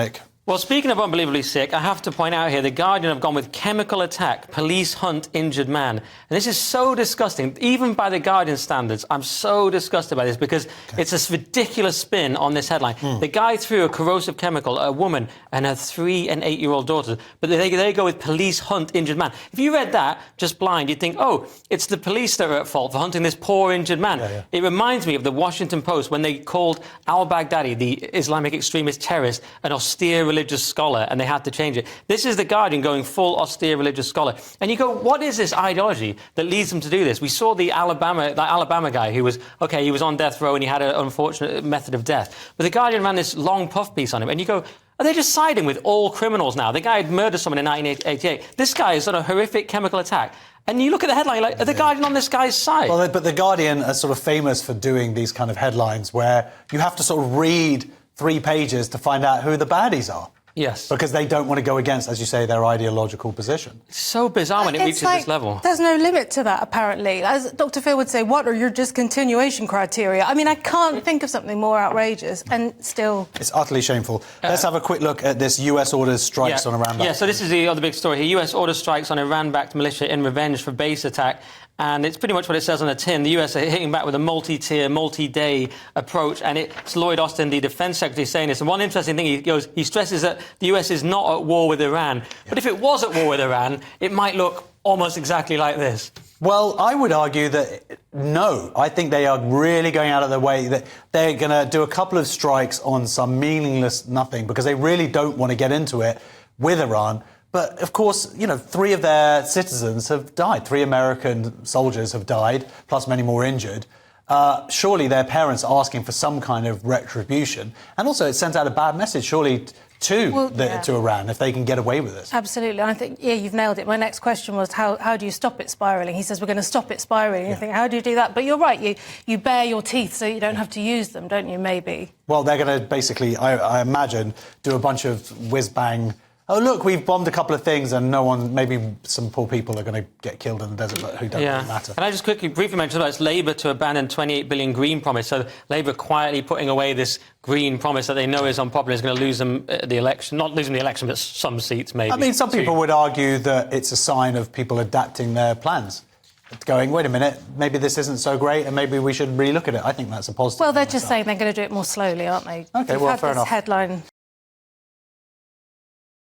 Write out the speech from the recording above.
Nick. Well, speaking of unbelievably sick, I have to point out here, The Guardian have gone with chemical attack, police hunt injured man. And this is so disgusting. Even by The Guardian standards, I'm so disgusted by this because it's a ridiculous spin on this headline. The guy threw a corrosive chemical at a woman and her 3- and 8-year-old daughters, but they go with police hunt injured man. If you read that, just blind, you'd think, oh, it's the police that are at fault for hunting this poor injured man. Yeah. It reminds me of the Washington Post when they called al-Baghdadi, the Islamic extremist terrorist, an austere religious scholar, and they had to change it. This is The Guardian going full austere religious scholar. And you go, what is this ideology that leads them to do this? We saw that Alabama guy who was, OK, he was on death row and he had an unfortunate method of death. But The Guardian ran this long puff piece on him, and you go, are they just siding with all criminals now? The guy had murdered someone in 1988. This guy is on a horrific chemical attack. And you look at the headline, like, are The Guardian on this guy's side? Well, but The Guardian are sort of famous for doing these kind of headlines where you have to sort of read 3 pages to find out who the baddies are. Yes. Because they don't want to go against, as you say, their ideological position. It's so bizarre when it reaches this level. There's no limit to that, apparently. As Dr. Phil would say, what are your discontinuation criteria? I mean, I can't think of something more outrageous, and still... It's utterly shameful. Let's have a quick look at this US orders strikes on Iran-backed. Yeah, so this is the other big story here. US orders strikes on Iran-backed militia in revenge for base attack. And it's pretty much what it says on the tin. The US are hitting back with a multi-tier, multi-day approach. And it's Lloyd Austin, the defense secretary, saying this. And one interesting thing, he stresses that the US is not at war with Iran. Yeah. But if it was at war with Iran, it might look almost exactly like this. Well, I would argue that no. I think they are really going out of their way. That they're going to do a couple of strikes on some meaningless nothing because they really don't want to get into it with Iran. But, of course, 3 of their citizens have died. 3 American soldiers have died, plus many more injured. Surely their parents are asking for some kind of retribution. And also it sends out a bad message, surely, to Iran, if they can get away with this. Absolutely. I think, you've nailed it. My next question was, how do you stop it spiralling? He says, we're going to stop it spiralling. You think, how do you do that? But you're right. You bare your teeth so you don't have to use them, don't you, maybe? Well, they're going to basically, I imagine, do a bunch of whiz-bang... Oh, look, we've bombed a couple of things and no one, maybe some poor people are going to get killed in the desert, but who doesn't really matter. Can I just briefly mention about it's Labour to abandon 28 billion green promise. So Labour quietly putting away this green promise that they know is unpopular, is going to lose them the election. Not losing the election, but some seats maybe. I mean, some people would argue that it's a sign of people adapting their plans. Going, wait a minute, maybe this isn't so great and maybe we should relook at it. I think that's a positive. Well, they're just saying they're going to do it more slowly, aren't they? OK, well, fair enough. Headline